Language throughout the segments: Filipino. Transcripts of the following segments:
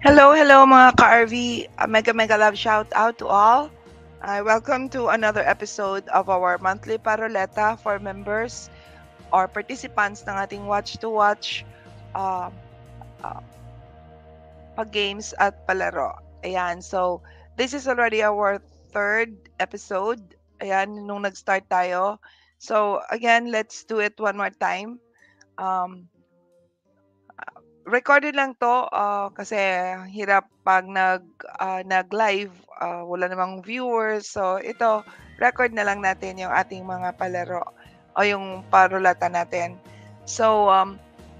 Hello mga ka-RV. Mega love shout out to all. Welcome to another episode of our monthly paroleta for members or participants ng ating Watch to Watch uh, uh, pag-games at palaro. Ayan, so this is already our third episode. Ayan, nung nag-start tayo. So again, let's do it one more time. Um, Recorded lang 'to, kasi hirap 'pag nag-live, wala namang viewers. So ito, record na lang natin yung ating mga palaro o yung parulata natin. So,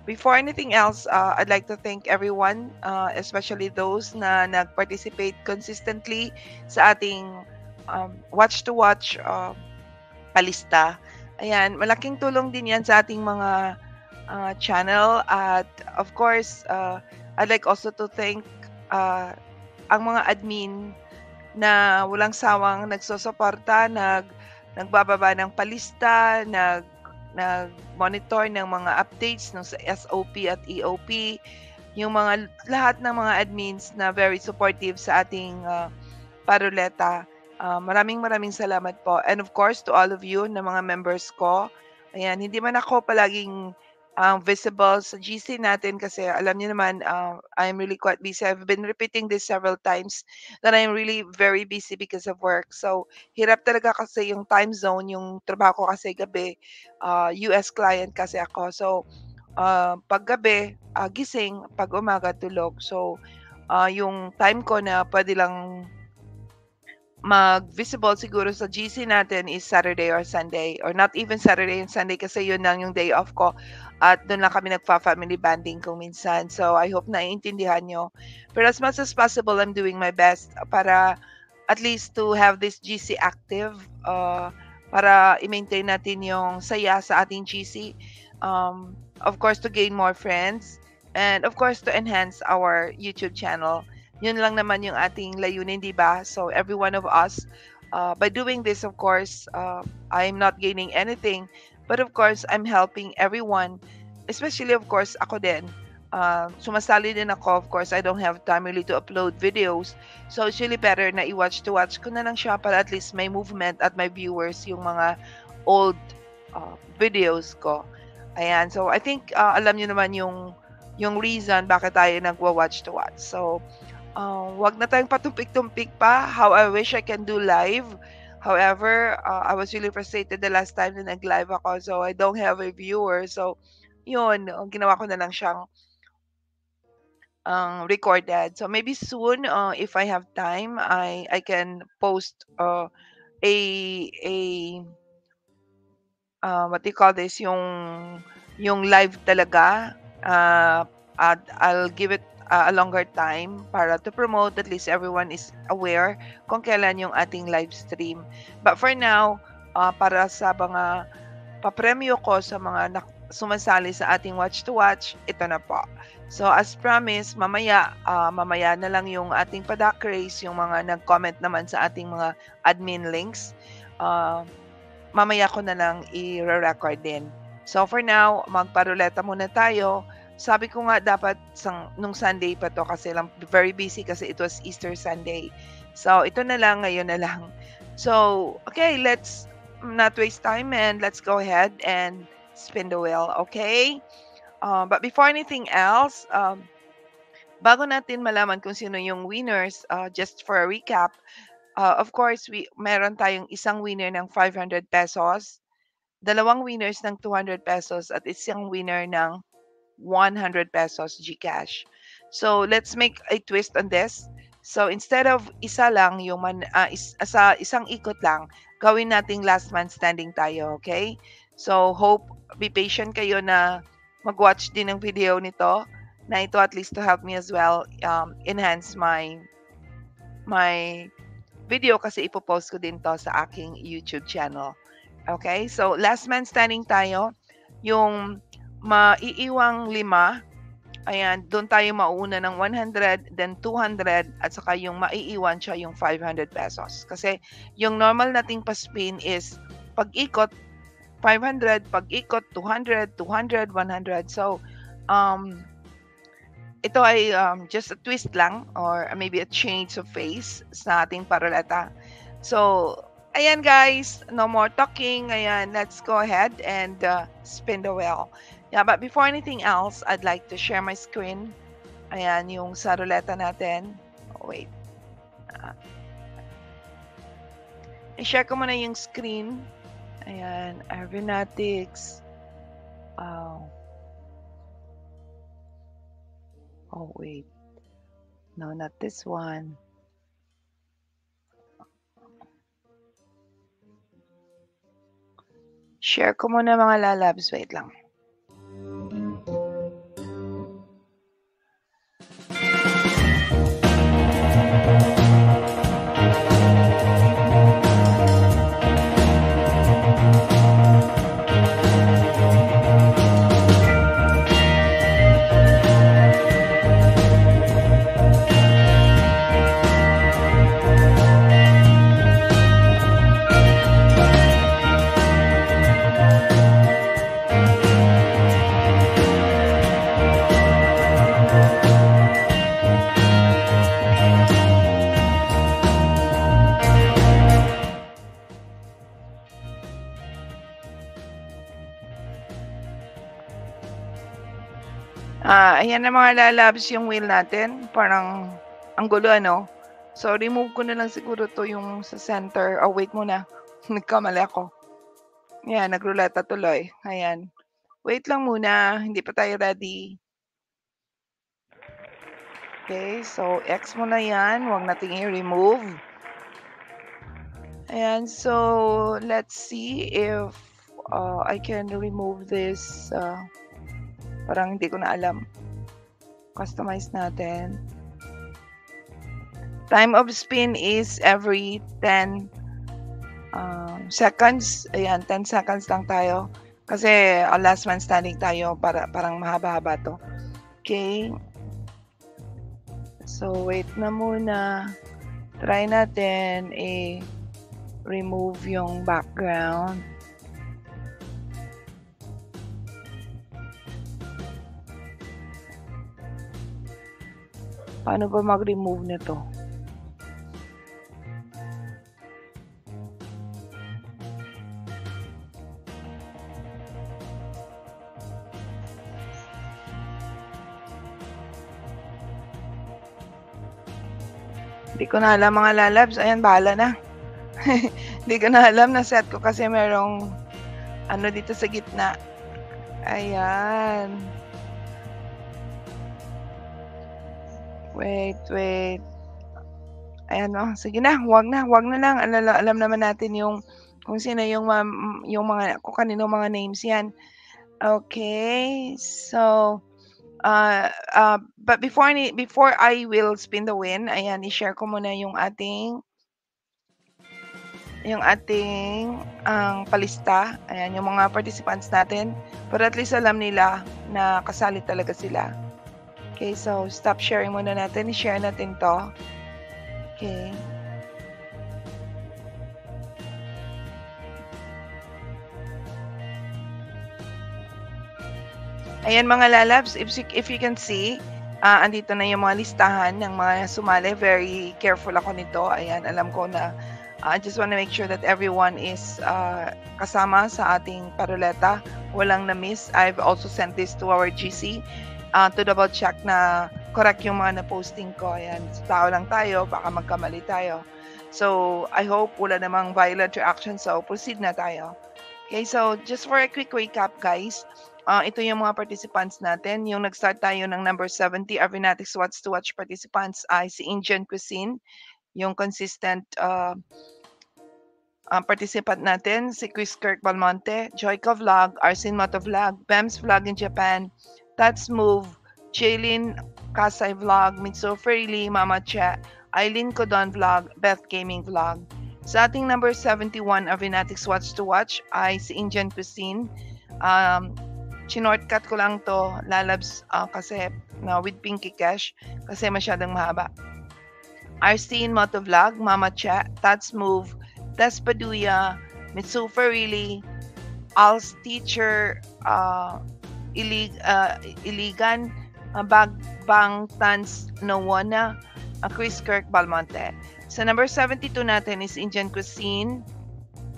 before anything else, I'd like to thank everyone, especially those na nag-participate consistently sa ating, watch to watch, palista. Ayan, malaking tulong din 'yan sa ating mga channel. At of course, I'd like also to thank uh, ang mga admin na walang sawang nagsusuporta, nagbababa ng palista, nag-monitor ng mga updates ng sa SOP at EOP, yung lahat ng mga admins na very supportive sa ating paruleta. Maraming salamat po. And of course, to all of you na mga members ko. Ayan, hindi man ako palaging visible sa GC natin kasi alam niyo naman, I'm really quite busy. I've been repeating this several times that I'm really very busy because of work. So, hirap talaga kasi yung time zone, yung trabaho ko kasi gabi, US client kasi ako. So, pag gabi, gising, pag umaga, tulog. So, yung time ko na pwede lang mag-visible siguro sa GC natin is Saturday or Sunday, or not even Saturday and Sunday kasi yun lang yung day off ko at doon lang kami nagfa-family banding kung minsan. So I hope naiintindihan nyo. Pero as much as possible, I'm doing my best para at least to have this GC active, para i-maintain natin yung saya sa ating GC. Of course, to gain more friends and of course to enhance our YouTube channel. Yun lang naman yung ating layunin, di ba? So every one of us, by doing this, of course, I'm not gaining anything, but of course, I'm helping everyone, especially of course, ako din. Sumasali din ako, of course, I don't have time really to upload videos. So it's really better na i-watch to watch ko na lang siya para at least may movement at may viewers yung mga old videos ko. Ayan, so I think alam niyo naman yung reason bakit tayo nagwa-watch to watch. So, wag na tayong patumpik-tumpik pa. How I wish I can do live. However, I was really frustrated the last time na nag-live ako. So, I don't have a viewer. So, yun. Ginawa ko na lang siyang recorded. So, maybe soon, if I have time, I can post a what do you call this? Yung live talaga. At I'll give it a longer time para to promote, at least everyone is aware kung kailan yung ating live stream. But for now, para sa mga papremyo ko sa mga sumasali sa ating watch to watch, ito na po. So as promised, mamaya na lang yung ating padak race, yung mga nag-comment naman sa ating mga admin links. Mamaya ko na lang i-record din. So for now, magparuleta muna tayo. Sabi ko nga dapat nung Sunday pa to kasi lang very busy kasi it was Easter Sunday. So ito na lang, ngayon na lang. So, okay, let's not waste time and let's go ahead and spin the wheel, okay? But before anything else, bago natin malaman kung sino yung winners, just for a recap, of course, meron tayong isang winner ng 500 pesos, dalawang winners ng 200 pesos, at isang winner ng 100 pesos GCash. So let's make a twist on this. So instead of isa lang yung sa isang ikot lang, gawin nating last man standing tayo, okay? So hope be patient kayo na mag-watch din ng video nito na ito at least to help me as well enhance my video kasi ipopost ko din to sa aking YouTube channel. Okay? So last man standing tayo. Yung maiiwang 5, ayan, doon tayo mauuna ng 100, then 200, at saka yung maiiwan siya yung 500 pesos. Kasi yung normal nating pa-spin is pag-ikot 500, pag-ikot 200, 200, 100. So, ito ay just a twist lang or maybe a change of face sa ating paruleta. So, ayan guys, no more talking. Ayan, let's go ahead and spin the wheel. Yeah, but before anything else, I'd like to share my screen. Ayan, yung sa ruleta natin. Oh, wait. I-share ko muna yung screen. Ayan, Aeronautics. Oh, wait. No, not this one. Share ko muna mga lalabs. Wait lang. Ayan na mga lalabs yung wheel natin. Parang ang gulo, ano? So, remove ko na lang siguro to yung sa center. Oh, wait muna. Nagkamali ako. Ayan, nagruleta tuloy. Ayan. Wait lang muna. Hindi pa tayo ready. Okay, so X muna yan. Huwag nating i-remove. Ayan, so let's see if I can remove this. Parang hindi ko na alam. Customize natin. Time of spin is every 10 seconds. Ayan, 10 seconds lang tayo. Kasi last man standing tayo, parang mahaba-haba to. Okay. So, wait na muna. Try natin remove yung background. Paano ba mag-remove nito? Hindi ko na alam mga lalabs. Ayan, bahala na. Hindi ko na alam. Na-set ko kasi merong ano dito sa gitna. Ayan. Wait. Ayan, oh. Sige na. Wag na lang. Alam naman natin yung kung sino yung mga, kung kanino mga names yan. Okay. So, but before I will spin the wheel, ayan, i-share ko muna yung ating palista. Ayan, yung mga participants natin. Para at least alam nila na kasali talaga sila. Okay, so stop sharing muna natin. I-share natin to. Okay. Ayan mga lalabs, if you can see, andito na yung mga listahan ng mga sumali. Very careful ako nito. Ayan, alam ko na I just want to make sure that everyone is kasama sa ating paruleta. Walang na-miss. I've also sent this to our GC to double check na correct yung mga na-posting ko. Ayan, tao lang tayo, baka magkamali tayo. So, I hope wala namang violent reaction. So, proceed na tayo. Okay, so just for a quick recap, guys. Ito yung mga participants natin. Yung nag-start tayo ng number 70, Aeronautics Watch to Watch participants ay si Indian Cuisine. Yung consistent participant natin, si Chris Kirk Balmonte, Joyka Vlog, Arsin Moto Vlog, Bems Vlog in Japan, Tats Move, Jaylin Kasay Vlog, Mitso Freely, Mama Che, Eileen Codon Vlog, Beth Gaming Vlog. Sa ating number 71, Aeronautics Watch to Watch ay si Indian Cuisine. Chinortcut ko lang to, lalabs kasi with Pinky Cash kasi masyadong mahaba. Arstine Motovlog, Mama Chat, Tats Move, Tess Paduya, Mitsufa Really, Al's Teacher, Iligan, Bangtans Nawona, Chris Kirk Balmonte. So number 72 natin is Indian Cuisine.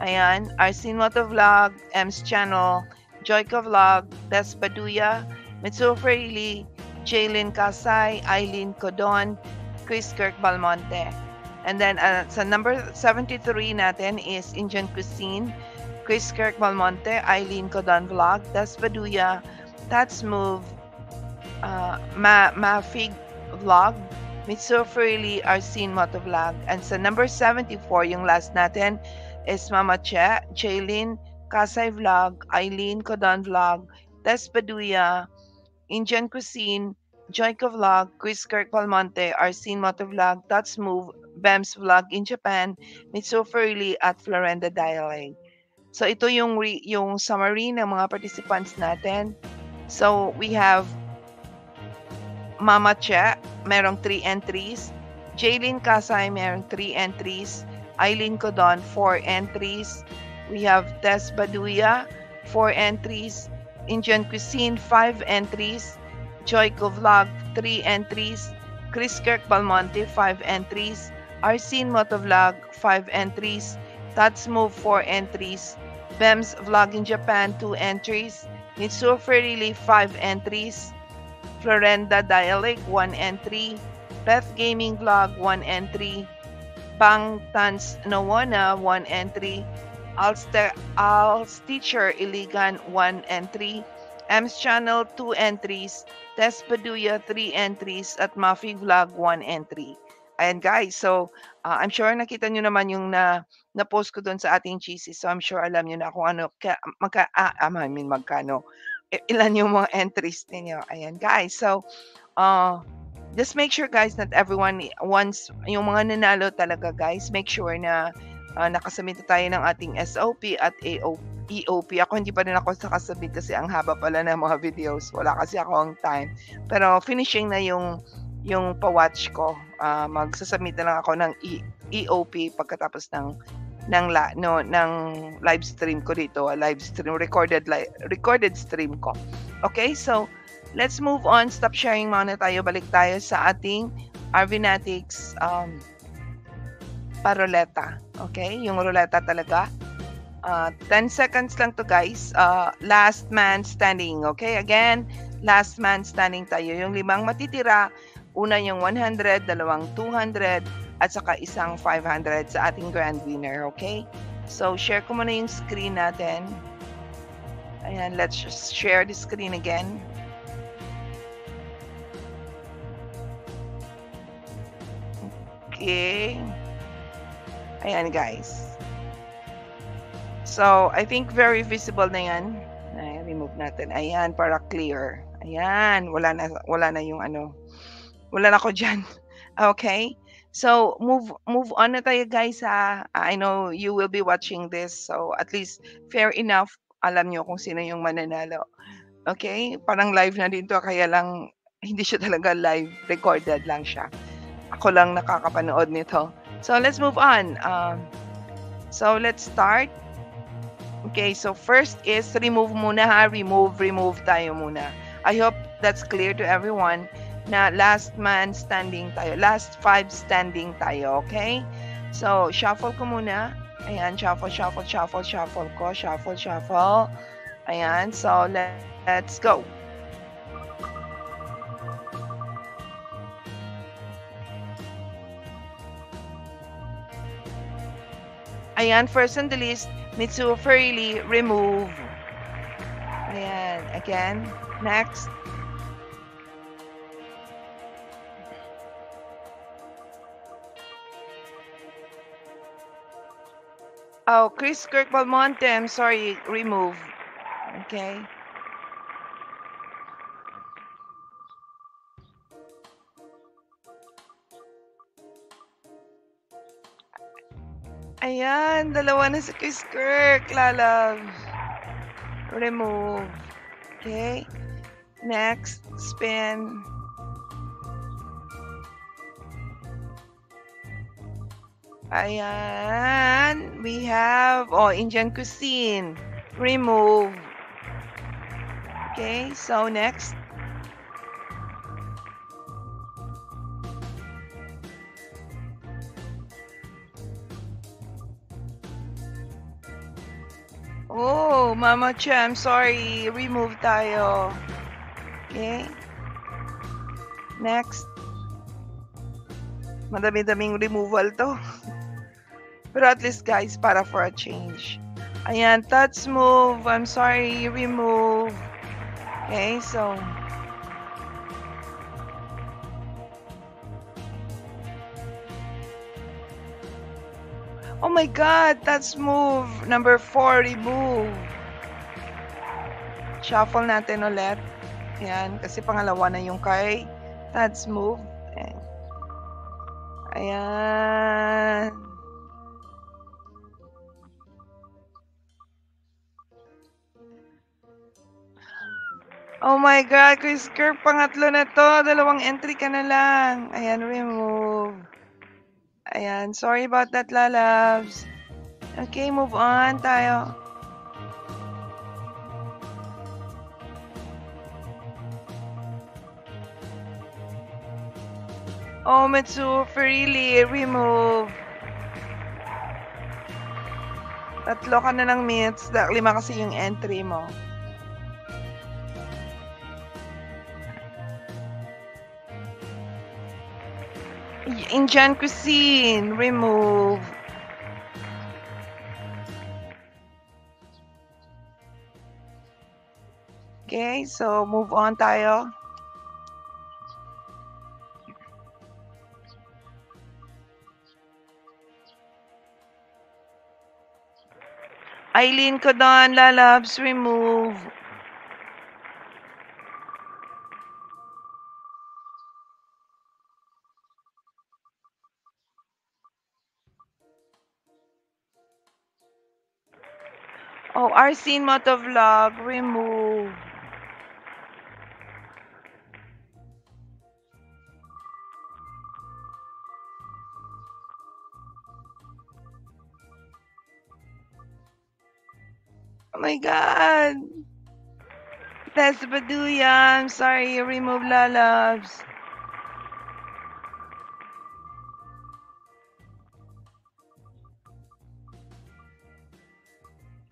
Ayan, Arsin Motovlog, M's Channel, Joyka Vlog, Des Baduya, Mitsuo Freely, Jaylin Kasay, Eileen Codon, Chris Kirk Balmonte. And then sa number 73 natin is Indian Cuisine, Chris Kirk Balmonte, Eileen Codon Vlog, Des Baduya, That's Move, Mafig Vlog, Mitsuo Freely, Arsin Motovlog. And sa number 74, yung last natin, is Mama Che, Jaylin, Kasay Vlog, Eileen Codon Vlog, Des Baduya, Indian Cuisine, Joyka Vlog, Chris Kirk Palmonte, Arsin Motovlog, That's Move, Bems Vlog in Japan, Mitsuo Furley at Florenda Dialect. So ito yung summary ng mga participants natin. So we have Mama Che, merong 3 entries. Jaylin Kasay, merong 3 entries. Eileen Codon, 4 entries. We have Des Baduya, 4 entries. Indian Cuisine, 5 entries. Joyko Vlog, 3 entries. Chris Kirk Balmonte, 5 entries. Arsin Motovlog, 5 entries. That's Move, 4 entries. Bems Vlog in Japan, 2 entries. Mitsuo Freely, 5 entries. Florenda Dialect, 1 entry. Beth Gaming Vlog, 1 entry. Bangtans Nawona, 1 entry. Al's Teacher Iligan, 1 entry. M's Channel, 2 entries. Des Baduya, 3 entries. At Mafig Vlog, 1 entry. Ayan guys, so I'm sure nakita nyo naman yung na-post ko doon sa ating GC. So I'm sure alam nyo na kung ano, magkano. Ilan yung mga entries ninyo. Ayan guys, so just make sure guys that everyone, once yung mga nanalo talaga guys, make sure na nakasubmit tayo ng ating SOP at EOP. Ako hindi pa rin ako nakasubmit kasi ang haba pala ng mga videos. Wala kasi ako ang time. Pero finishing na yung pa-watch ko. Magsasubmit na lang ako ng EOP pagkatapos ng live stream ko dito, recorded stream ko. Okay, so let's move on. Stop sharing muna tayo. Balik tayo sa ating Arvinatics paroleta. Okay? Yung ruleta talaga. 10 seconds lang to guys. Last man standing. Okay? Again, last man standing tayo. Yung 5 matitira, una yung 100, dalawang 200, at saka isang 500 sa ating grand winner. Okay? So, share ko muna yung screen natin. Ayan, let's just share the screen again. Okay. Ayan guys. So, I think very visible na yan. Ay, remove natin. Ayan, para clear. Ayan, wala na yung ano. Wala na ako dyan. Okay? So, move on na tayo guys ha. I know you will be watching this. So, at least fair enough. Alam nyo kung sino yung mananalo. Okay? Parang live na din to. Kaya lang, hindi siya talaga live. Recorded lang siya. Ako lang nakakapanood nito. So, let's move on. So, let's start. Okay, so first is remove muna ha. Remove tayo muna. I hope that's clear to everyone na last man standing tayo. Last 5 standing tayo, okay? So, shuffle ko muna. Ayan, shuffle ko. Shuffle. Ayan, so let's go. Ayan, first on the list, Mitsuo Freely, remove. Ayan, again, next. Oh, Chris Kirk Balmonte, I'm sorry, remove. Okay. Ayan, dalawa na si Chris Kirk, lalove. Remove. Okay. Next, spin. Ayan, we have, Indian Cuisine. Remove. Okay, so next. Oh, Mama Che, I'm sorry. Remove tayo. Okay? Next. Madami-daming removal to. Pero at least guys, para for a change. Ayan, touch move. I'm sorry, remove. Okay, so. Oh my God, touch move. Number 4, remove. Shuffle natin ulit. Ayan, kasi pangalawa na yung kay touch move. Ayan. Oh my God, Chris Kirk, pangatlo na to. Dalawang entry ka na lang. Ayan, remove. Ayan, sorry about that, lalabs. Okay, move on tayo. Oh, Mitsu, freely, remove. Tatlo ka na lang minutes. 5 kasi yung entry mo. Indian cuisine, remove. Okay, so move on tayo. Eileen Codon, lalabs, remove. Oh, Arsene Motovlog, remove. Oh my God. Tess Baduya, I'm sorry, you remove lalabs.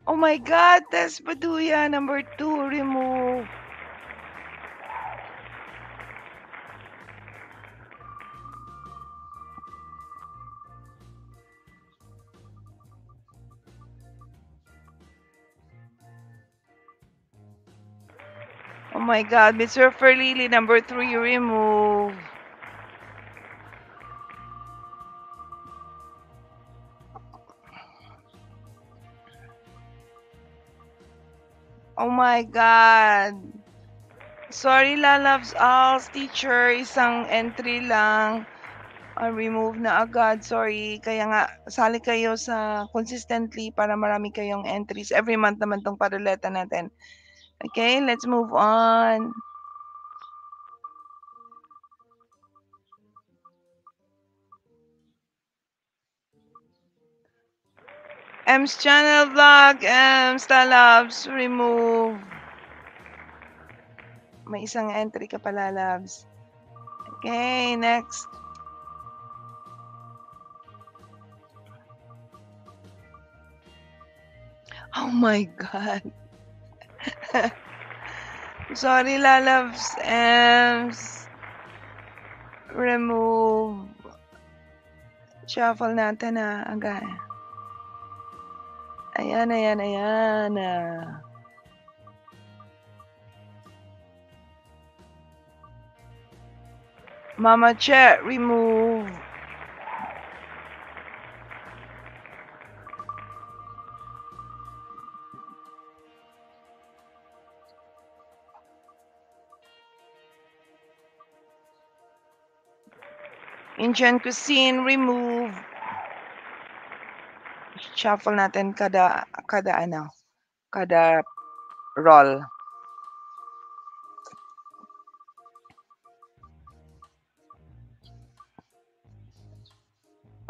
Oh my God, Tess Baduya, number 2, remove. Oh my God, Mr. Ferlili, number 3, remove. Oh my God. Sorry, lalabs, alls, teacher, isang entry lang. Remove na agad, sorry. Kaya nga, sali kayo sa consistently para marami kayong entries. Every month naman tong paduleta natin. Okay, let's move on. M's channel vlog, M's lalabs, remove. May isang entry ka pala, labs. Okay, next. Oh my God. Sorry, lalabs, M's. Remove. Shuffle natin na agad. Ayan, ayan, ayan. Mama Che, remove. Indian cuisine, remove. Shuffle natin kada roll.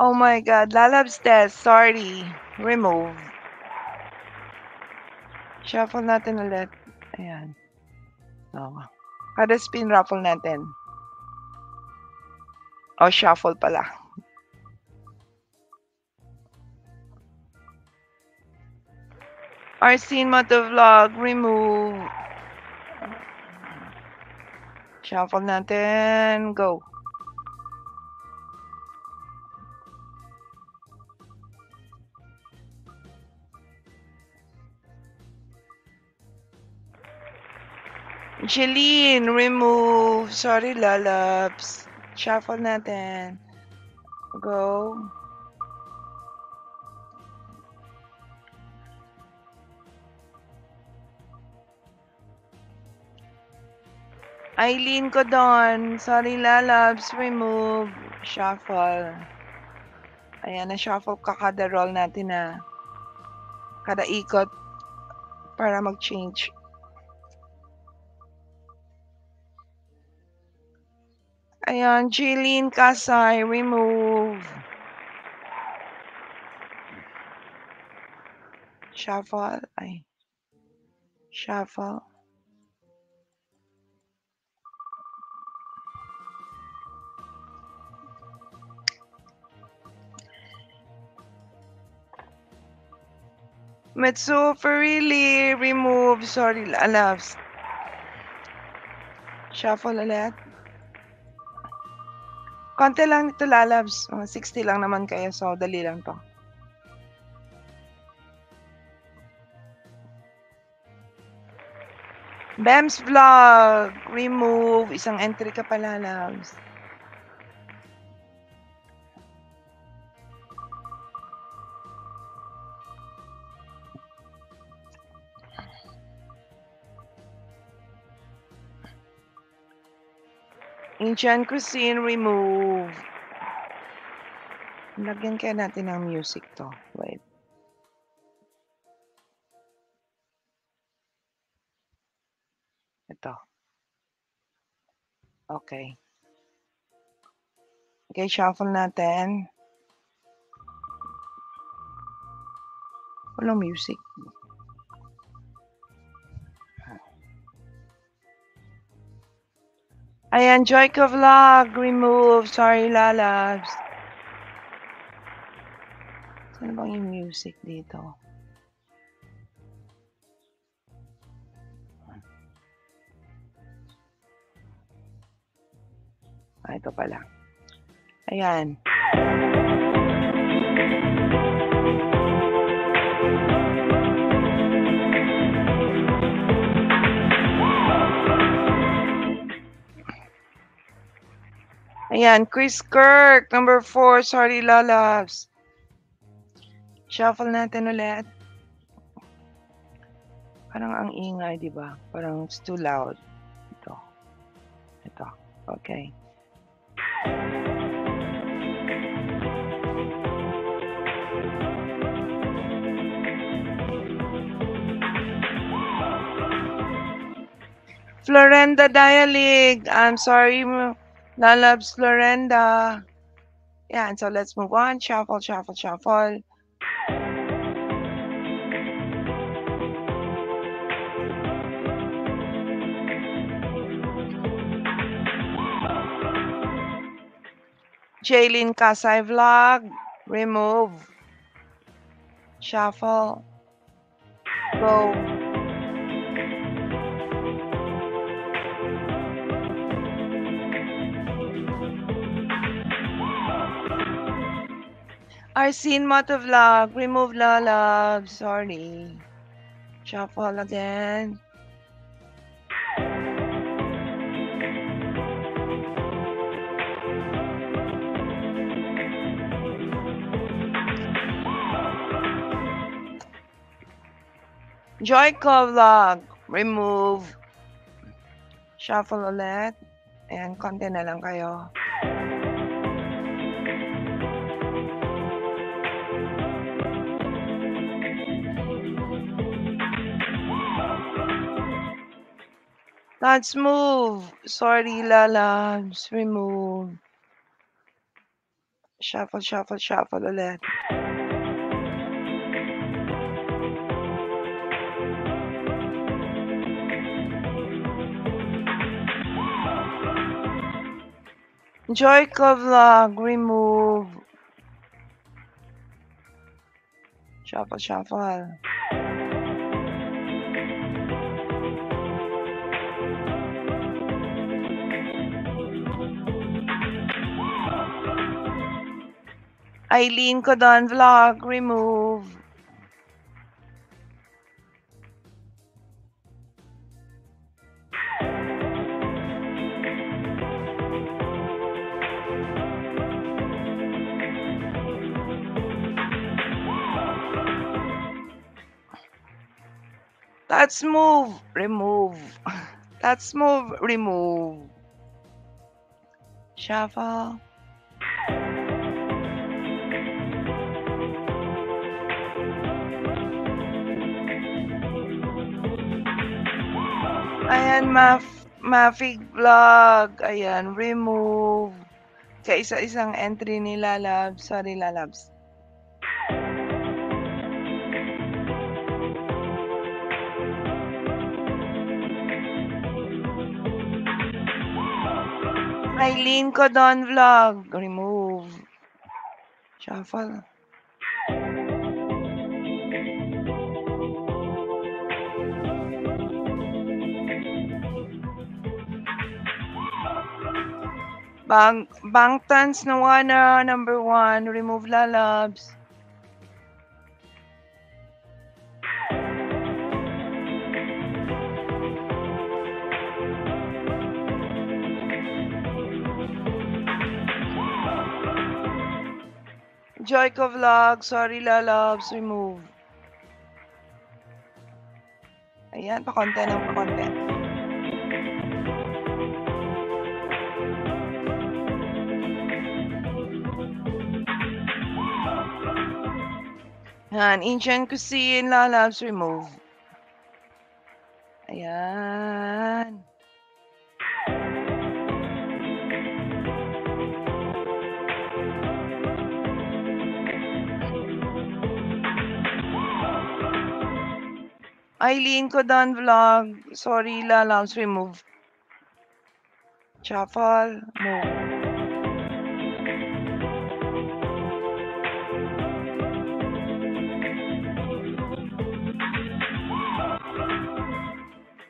Oh my God, lalabs test, sorry. Remove. Shuffle natin ulit. Ayan. Oh. Kada spin raffle natin. Oh, shuffle pala. Arsene Motovlog, remove. Shuffle natin. Go. Jeline, remove. Sorry, lalabs. Shuffle natin. Go. Eileen ko doon. Sorry, lalabs. Remove. Shuffle. Ayan, na-shuffle ka kada roll natin na. Kada ikot para mag-change. Ayan, Jeline Kasay, remove. Shuffle. Ay. Shuffle. Metsu Farilli, remove. Sorry, lalabs. Shuffle ulit. Konti lang nito, lalabs. 60 lang naman kayo, so dali lang to. Bems Vlog, remove. Isang entry ka pala, lalabs. Ancient Cuisine, remove. Lagyan kaya natin ng music to. Wait. Ito. Okay. Okay, shuffle natin. Walang music. Ayan, Joyka Vlog, remove. Sorry, lalabs. Saan bang yung music dito? Ito pala. Ayan. Ayan, Chris Kirk, number 4. Sorry, lalabs. Shuffle natin ulit. Parang ang ingay, di ba? Parang it's too loud. Ito. Ito. Okay. Florenda Dialig. I'm sorry, lalabs Florenda. Yeah, and so let's move on. Shuffle, shuffle, shuffle. Jaylin Kasay Vlog, remove. Shuffle. Go. Arsene Motovlog, remove lalab. Sorry. Shuffle again. Joyco Vlog, remove. Shuffle ulit. Ayan, konti na lang kayo. Let's move. Sorry, lalabs. Remove. Shuffle, shuffle, shuffle ulit. Joyco Vlog, remove. Shuffle, shuffle. Eileen Codon Vlog, remove. Let's move, remove. Let's move, remove. Shuffle. Ayan, Mafig Vlog. Ayan, remove. Kaisa-isang entry ni Lalabs. Sorry, Lalabs. Eileen Codon Vlog. Remove. Shuffle. Bangtans Nawana, number 1. Remove Lalabs. Joyko Vlog. Sorry, Lalabs. Remove. Ayan, pakonte ng pakonte. Ayan, Ancient Cuisine, Lalabs, remove. Ayan. Eileen Codon Vlog. Sorry, Lalabs, remove. Shuffle, move.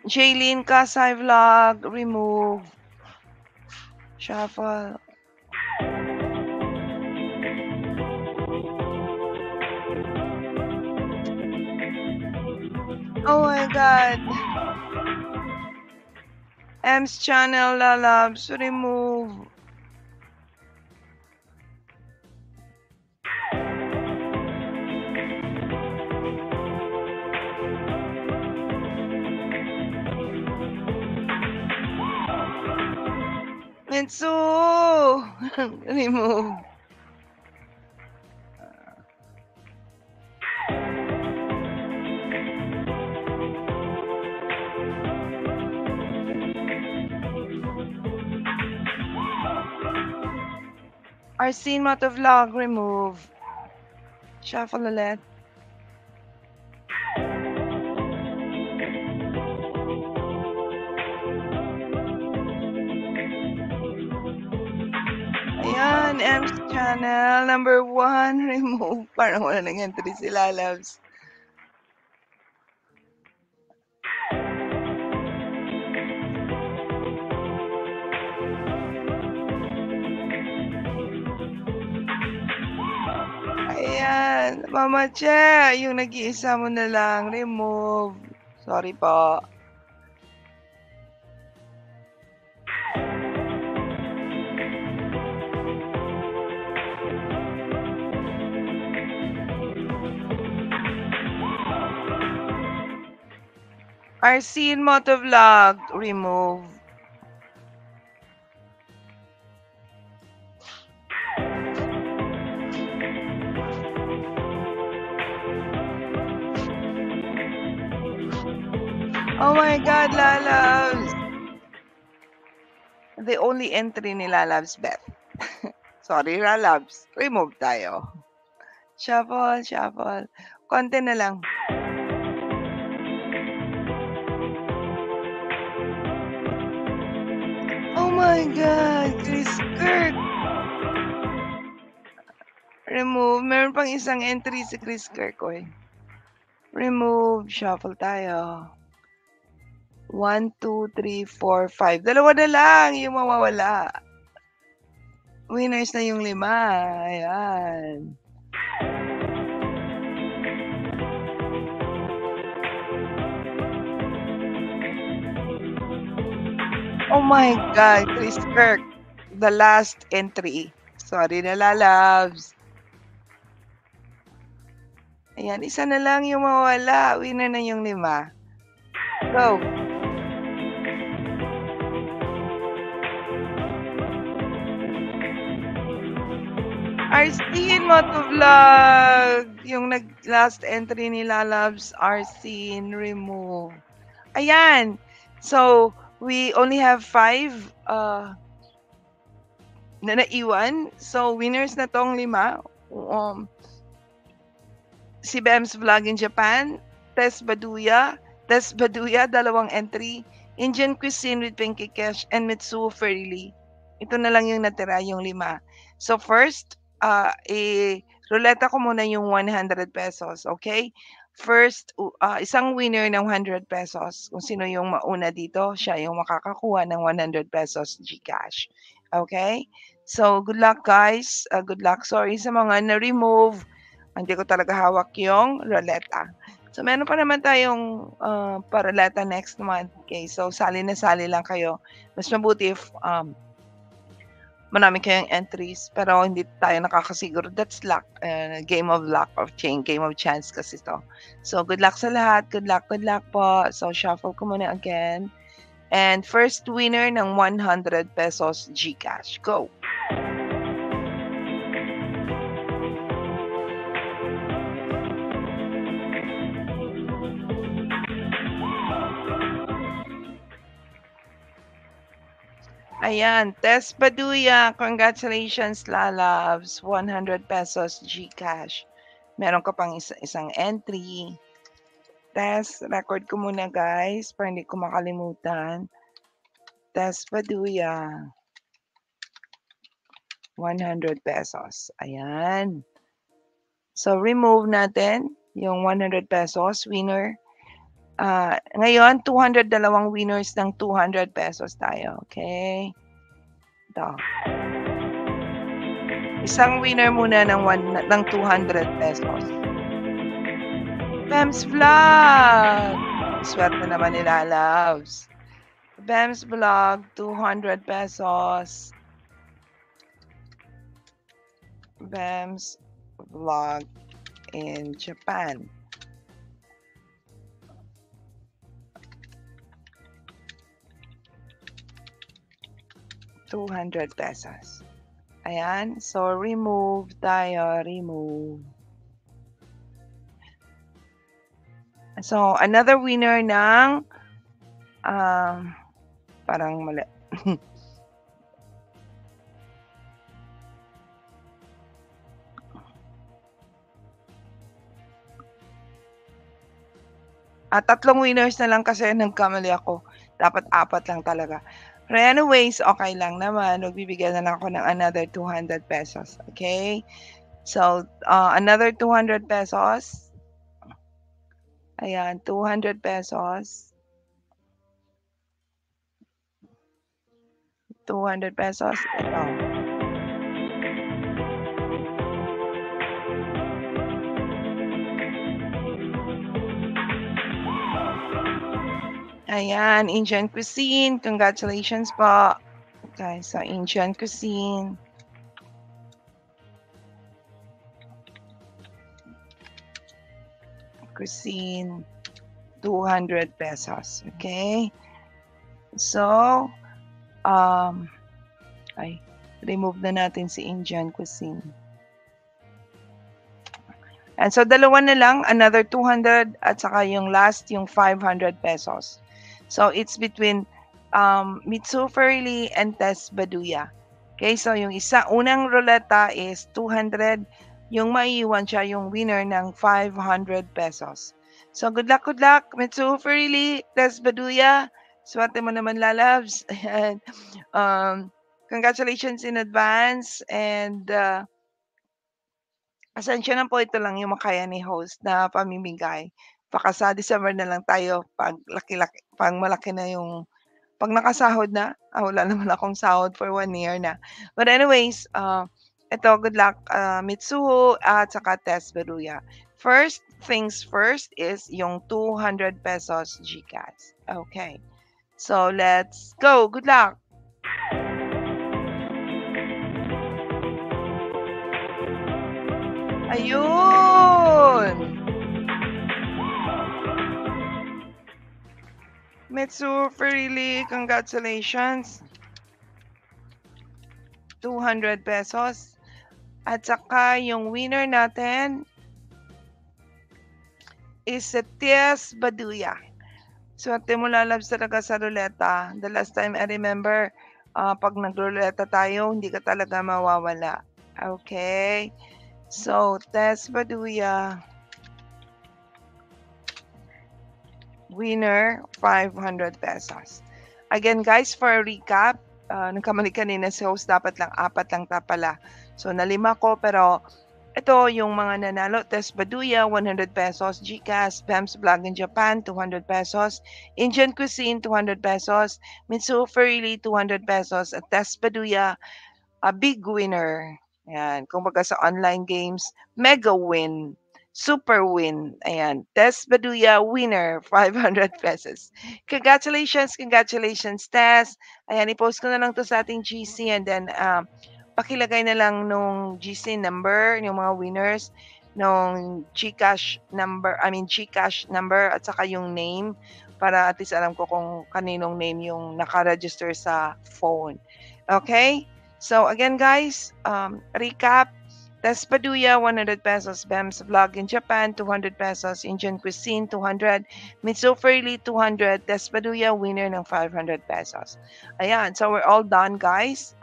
Jaylene Kasay Vlog, remove. Shuffle. Oh my God. M's channel, Lalabs, remove. Mitsu! Remove. Arsene Motovlog, remove. Shuffle ulit. Ayan, M's channel, number 1, remove. Parang wala nang entry si Lalabs. Ayan, Mama Che, yung nag-iisa mo na lang, remove. Sorry po. Arsene Motovlog, remove. Oh my God, Lalabs! The only entry ni Lalabs, Beth. Sorry, Lalabs. Remove tayo. Shuffle, shuffle. Konti na lang. Oh my God, Chris Kirk! Remove. Meron pang isang entry si Chris Kirk, oy. Remove. Shuffle tayo. 1, 2, 3, 4, 5. Dalawa na lang yung mawawala. Winners na yung 5. Ayan. Oh my God, Chris Kirk. The last entry. Sorry na, lalabs. Ayan, isa na lang yung mawala. Winner na yung 5. Go. Arcene Motovlog. Yung last entry ni lalabs, Arcene, remove. Ayan. So, we only have 5 na naiwan. So, winners na tong 5. Si Bems Vlog in Japan, Tess Baduya, 2 entry, Indian Cuisine with Pinky Cash, and Mitsuo Fairly. Ito na lang yung natira, yung 5. So first, ruleta ko muna yung 100 pesos, okay? First, isang winner ng 100 pesos. Kung sino yung mauna dito, siya yung makakakuha ng 100 pesos GCash. Okay? So, good luck guys. Good luck. Sorry sa mga na-remove. Hindi ko talaga hawak yung ruleta. So, meron pa naman tayong paruleta next month. Okay? So, sali na sali lang kayo. Mas mabuti if marami kayong entries, pero hindi tayo nakakasiguro. That's luck. Game of luck or game of chance kasi ito. So, good luck sa lahat. Good luck po. So, shuffle ko muna again. And first winner ng 100 pesos GCash. Go! Ayan, Tess Baduya, congratulations lalabs, 100 pesos GCash. Meron ka pang isang entry. Tess, record ko muna guys, para hindi ko makalimutan. Tess Baduya, 100 pesos. Ayan. So, remove natin yung 100 pesos, winner. Ngayon, 200 winners ng 200 pesos tayo. Okay? Ito. Isang winner muna ng 200 pesos. Bems Vlog! Swerte naman nila, loves. Bems Vlog, 200 pesos. Bems Vlog in Japan. ₱200. Ayan. So, remove tayo. Remove. So, another winner ng parang mali. Tatlong winners na lang kasi nagkamali ako. Dapat 4 lang talaga. But anyways, okay lang naman. Magbibigay na lang ako ng another 200 pesos. Okay? So, another 200 pesos. Ayan, 200 pesos. 200 pesos. Ito. Ayan, Indian Cuisine. Congratulations po. Okay, so Indian Cuisine. Cuisine, 200 pesos. Okay? So, remove na natin si Indian Cuisine. And so, dalawa na lang, another 200 at saka yung last, yung 500 pesos. So, it's between Mitsuo Fairly and Tess Baduya. Okay, so yung unang ruleta is 200. Yung maiiwan siya, yung winner ng 500 pesos. So, good luck, Mitsuo Fairly, Tess Baduya. Swerte mo naman, lalabs. And, congratulations in advance. And, pasensya na po, ito lang yung makaya ni host na pamimigay. Baka sa December na lang tayo pag malaki na yung Pag nakasahod na, wala naman akong sahod for 1 year na. But anyways, ito, good luck, Mitsuho at saka Tess Beruya. First things first is yung 200 pesos GCash. Okay. So, let's go. Good luck. Ayun! Mitsu, really, congratulations. 200 pesos. At saka yung winner natin is si Tess Beruya. Swerte mo, lalabs, talaga sa ruleta. The last time I remember, pag nagruleta tayo, hindi ka talaga mawawala. Okay? So, Tess Beruya, winner, 500 pesos. Again, guys, for a recap, nagkamali kanina si host, dapat lang 4 lang pala. So, na-5 ko, pero ito yung mga nanalo. Tess Beruya, 100 pesos. GCash, Bam's Vlog in Japan, 200 pesos. Indian Cuisine, 200 pesos. Mitsuo Freely, 200 pesos. At Tess Beruya, a big winner. Ayan, kumbaga sa online games, mega win, super win. Ayan, Tess Beruya, winner, 500 pesos. Congratulations, congratulations, Tess. Ayan, i-post ko na lang to sa ating GC, and then pakilagay na lang nung GC number, yung mga winners, nung GCash number, GCash number, at saka yung name, para at least alam ko kung kaninong name yung naka-register sa phone. Okay? So again, guys, recap. Tess Beruya, 100 pesos. Bam's Vlog in Japan, 200 pesos. Indian Cuisine, 200. Mitsuo Freely, 200. Tess Beruya, winner ng 500 pesos. Ayan, so we're all done, guys.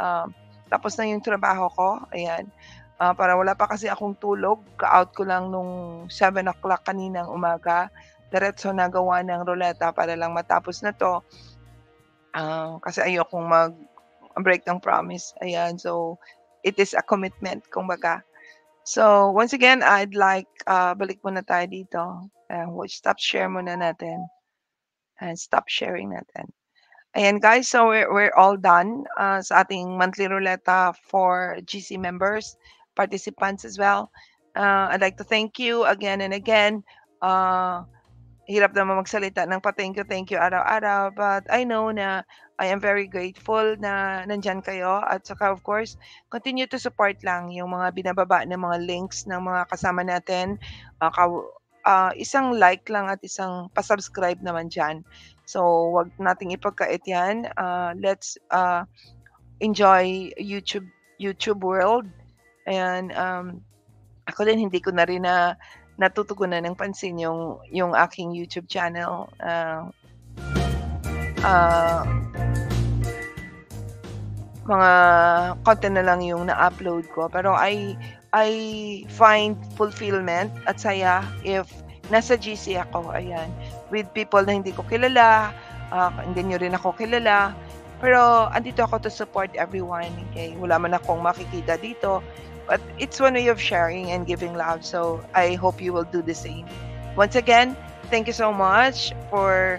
Tapos na yung trabaho ko. Ayan. Para wala pa kasi akong tulog. Ka-out ko lang nung 7 o'clock kaninang umaga. Diretso nagawa ng ruleta para lang matapos na to. Kasi ayokong break ng promise. Ayan, so it is a commitment, kumbaga. So once again, I'd like, balik muna tayo dito. Stop share muna natin. And stop sharing natin. Ayan, guys, so we're all done sa ating monthly ruleta for GC members, participants as well. I'd like to thank you again and again. Hirap naman magsalita ng thank you araw-araw, but I know na I am very grateful na nandyan kayo, at saka of course, continue to support lang yung mga binababa ng mga links ng mga kasama natin. Isang like lang at isang pa-subscribe naman dyan. So, wag nating ipagkait yan. Let's enjoy YouTube world. Ayan, ako din hindi ko na rin natutugunan ng pansin yung aking YouTube channel. Mga content na lang yung na-upload ko, pero I find fulfillment at saya if nasa GC ako, ayan, with people na hindi ko kilala, hindi nyo rin ako kilala, pero andito ako to support everyone. Okay, wala man akong makikita dito, but it's one way of sharing and giving love. So I hope you will do the same. Once again, thank you so much for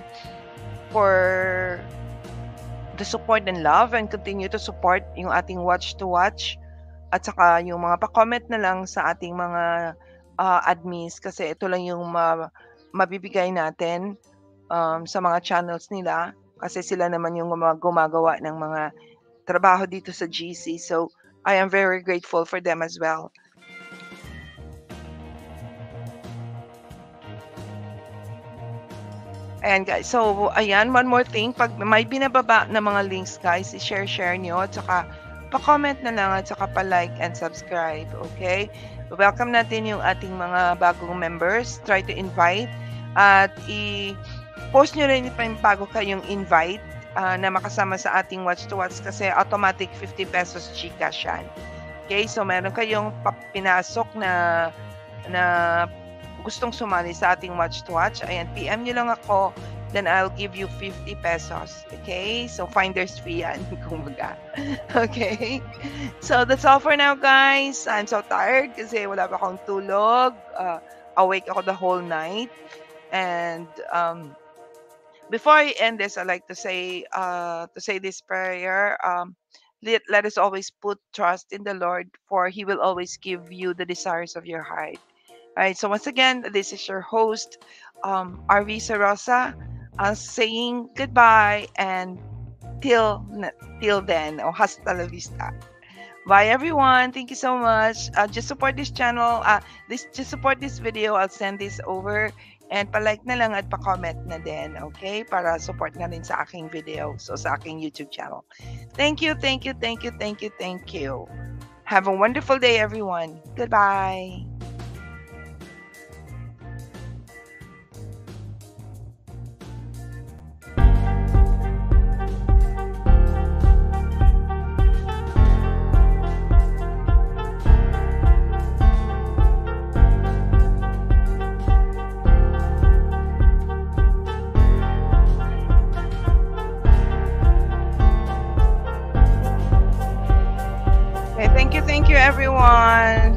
the support and love, and continue to support yung ating watch to watch, at saka yung mga pa-comment na lang sa ating mga admins, kasi ito lang yung mabibigay natin sa mga channels nila, kasi sila naman yung gumagawa ng mga trabaho dito sa GC. So I am very grateful for them as well. Ayan, guys. So, ayan, one more thing. Pag may binababa na mga links, guys, i-share nyo, at saka pa-comment na lang, at saka pa-like and subscribe. Okay? Welcome natin yung ating mga bagong members. Try to invite. At i-post nyo rin yung bago kayong invite na makasama sa ating watch to watch, kasi automatic 50 pesos GCash yan. Okay? So, meron kayong pinasok na gustong sumali sa ating watch to watch. Ayan, PM nyo lang ako, then I'll give you 50 pesos. Okay? So, finder's fee yan, kumbaga. Okay? So, that's all for now, guys. I'm so tired kasi wala pa akong tulog. Awake ako the whole night. And Before I end this, I'd like to say this prayer. Let us always put trust in the Lord, for He will always give you the desires of your heart. All right. So once again, this is your host, RV Sarosa, saying goodbye and till till then. O hasta la vista. Bye everyone. Thank you so much. Just support this channel. Just support this video. I'll send this over and pa-like na lang at pa-comment na din, okay? Para support na rin sa aking video, so sa aking YouTube channel. Thank you, thank you, thank you, thank you, thank you. Have a wonderful day, everyone. Goodbye. Okay, thank you, everyone.